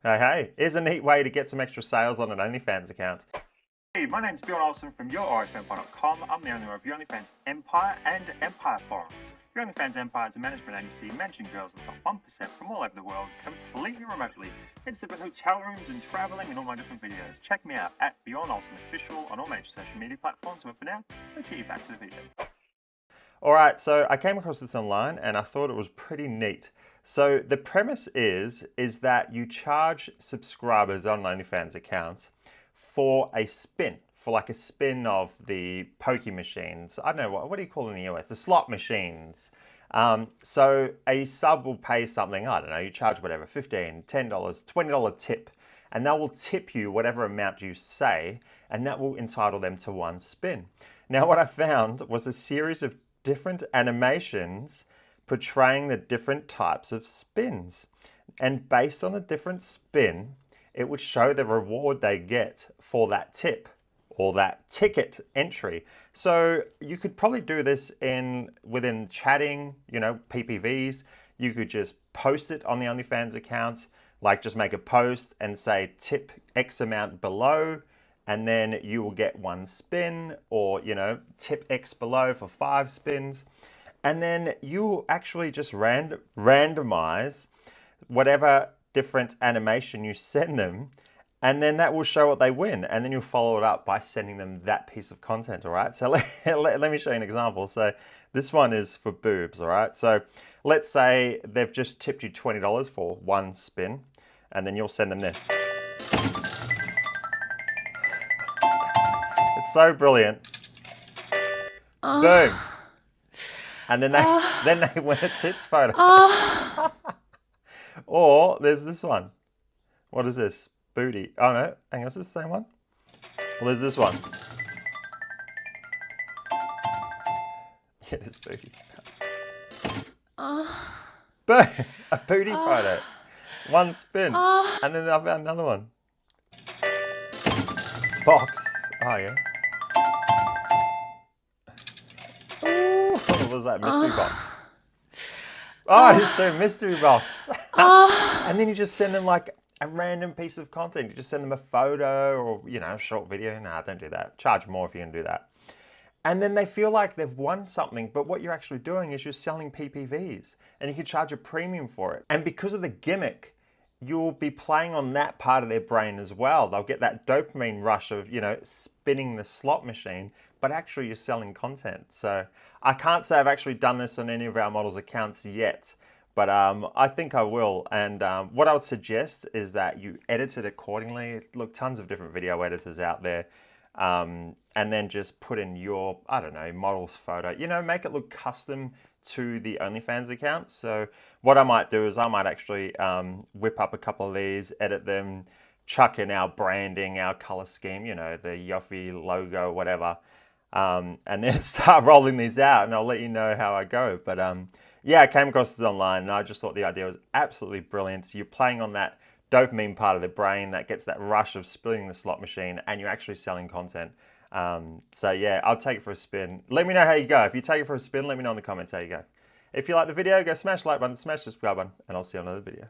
Hey, here's a neat way to get some extra sales on an OnlyFans account. Hey, my name's Bjorn Olsen from YourOriFanPod.com. I'm the owner of Your OnlyFans Empire and Empire Forums. Your OnlyFans Empire is a management agency managing girls in the top 1% from all over the world, completely remotely. It's live in hotel rooms and traveling and all my different videos. Check me out at Bjorn Olsen Official on all major social media platforms. But for now, let's get you back to the video. All right, so I came across this online and I thought it was pretty neat. So the premise is that you charge subscribers on OnlyFans accounts for a spin, for like a spin of the pokey machines. I don't know, what do you call it in the US? The slot machines. So a sub will pay something, I don't know, you charge whatever, $15, $10, $20 tip, and they will tip you whatever amount you say, and that will entitle them to one spin. Now, what I found was a series of different animations portraying the different types of spins. And based on the different spin, it would show the reward they get for that tip or that ticket entry. So you could probably do this within chatting, PPVs. You could just post it on the OnlyFans accounts, like just make a post and say tip X amount below, and then you will get one spin, or tip X below for 5 spins. And then you actually just randomize whatever different animation you send them, and then that will show what they win, and then you'll follow it up by sending them that piece of content. All right, so let me show you an example. So this one is for boobs. All right, so let's say they've just tipped you $20 for one spin, and then you'll send them this. It's so brilliant. Boom. And then they win a tits photo. Or there's this one. What is this? Booty. Oh no, hang on, is this the same one? Well, there's this one. Yeah, it is booty. Boom! A booty photo. One spin. And then I found another one. Box. Oh yeah. Ooh, what was that? Mystery box. Oh, it is the mystery box. And then you just send them like a random piece of content. You just send them a photo or, a short video. Nah, don't do that. Charge more if you can do that. And then they feel like they've won something, but what you're actually doing is you're selling PPVs, and you can charge a premium for it. And because of the gimmick, you'll be playing on that part of their brain as well. They'll get that dopamine rush of, spinning the slot machine, but actually you're selling content. So I can't say I've actually done this on any of our models' accounts yet, but I think I will. And what I would suggest is that you edit it accordingly. Look, tons of different video editors out there. And then just put in your, I don't know, model's photo. Make it look custom to the OnlyFans account. So what I might do is I might actually whip up a couple of these, edit them, chuck in our branding, our color scheme, the Yoffie logo, whatever, and then start rolling these out, and I'll let you know how I go. But yeah, I came across this online, and I just thought the idea was absolutely brilliant. You're playing on that dopamine part of the brain that gets that rush of spinning the slot machine, and you're actually selling content. So yeah, I'll take it for a spin. Let me know how you go. If you take it for a spin, let me know in the comments how you go. If you like the video, go smash the like button, smash the subscribe button, and I'll see you on another video.